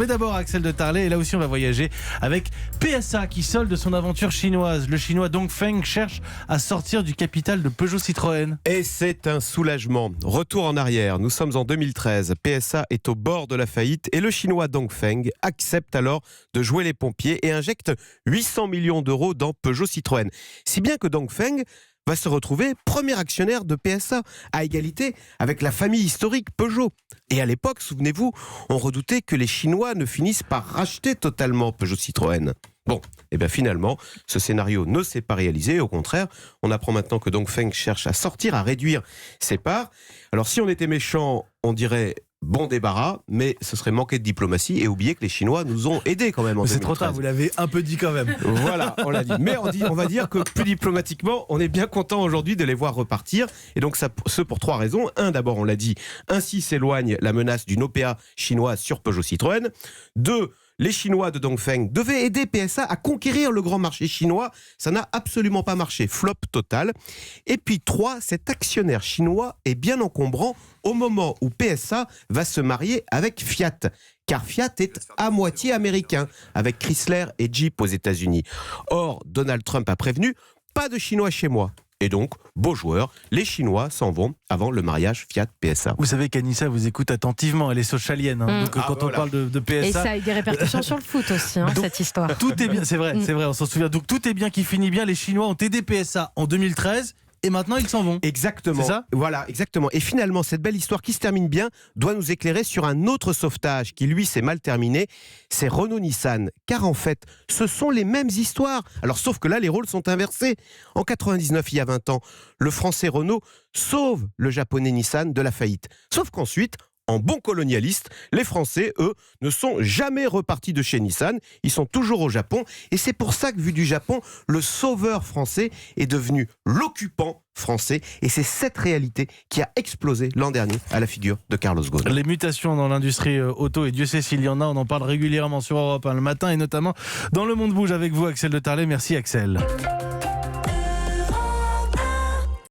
Mais d'abord, Axel de Tarlet, et là aussi on va voyager avec PSA qui solde son aventure chinoise. Le chinois Dongfeng cherche à sortir du capital de Peugeot Citroën. Et c'est un soulagement. Retour en arrière, nous sommes en 2013. PSA est au bord de la faillite et le chinois Dongfeng accepte alors de jouer les pompiers et injecte 800 millions d'euros dans Peugeot Citroën. Si bien que Dongfeng va se retrouver premier actionnaire de PSA, à égalité avec la famille historique Peugeot. Et à l'époque, souvenez-vous, on redoutait que les Chinois ne finissent par racheter totalement Peugeot Citroën. Bon, et bien finalement, ce scénario ne s'est pas réalisé. Au contraire, on apprend maintenant que Dongfeng cherche à sortir, à réduire ses parts. Alors si on était méchant, on dirait bon débarras, mais ce serait manquer de diplomatie et oublier que les Chinois nous ont aidés quand même en 2013. C'est trop tard, vous l'avez un peu dit quand même. Voilà, on l'a dit. Mais on va dire que plus diplomatiquement, on est bien content aujourd'hui de les voir repartir. Et donc ce pour trois raisons. Un, d'abord, on l'a dit, ainsi s'éloigne la menace d'une OPA chinoise sur Peugeot Citroën. Deux, les Chinois de Dongfeng devaient aider PSA à conquérir le grand marché chinois. Ça n'a absolument pas marché. Flop total. Et puis 3, cet actionnaire chinois est bien encombrant au moment où PSA va se marier avec Fiat. Car Fiat est à moitié américain, avec Chrysler et Jeep aux États-Unis. Or, Donald Trump a prévenu, pas de Chinois chez moi. Et donc, beau joueur, les Chinois s'en vont avant le mariage Fiat-PSA. Vous savez qu'Anissa vous écoute attentivement, elle est socialienne. Donc quand on parle de PSA... Et ça a eu des répercussions sur le foot aussi, donc, cette histoire. Tout est bien, c'est vrai, on s'en souvient. Donc tout est bien qui finit bien. Les Chinois ont aidé PSA en 2013. Et maintenant, ils s'en vont. Exactement. C'est ça ? Voilà, exactement. Et finalement, cette belle histoire qui se termine bien doit nous éclairer sur un autre sauvetage qui, lui, s'est mal terminé. C'est Renault-Nissan. Car en fait, ce sont les mêmes histoires. Alors, sauf que là, les rôles sont inversés. En 99, il y a 20 ans, le français Renault sauve le japonais Nissan de la faillite. Sauf qu'ensuite, en bon colonialiste, les Français, eux, ne sont jamais repartis de chez Nissan. Ils sont toujours au Japon. Et c'est pour ça que, vu du Japon, le sauveur français est devenu l'occupant français. Et c'est cette réalité qui a explosé l'an dernier à la figure de Carlos Ghosn. Les mutations dans l'industrie auto, et Dieu sait s'il y en a, on en parle régulièrement sur Europe 1 le matin, et notamment dans Le Monde Bouge avec vous, Axel de Tarlet. Merci Axel.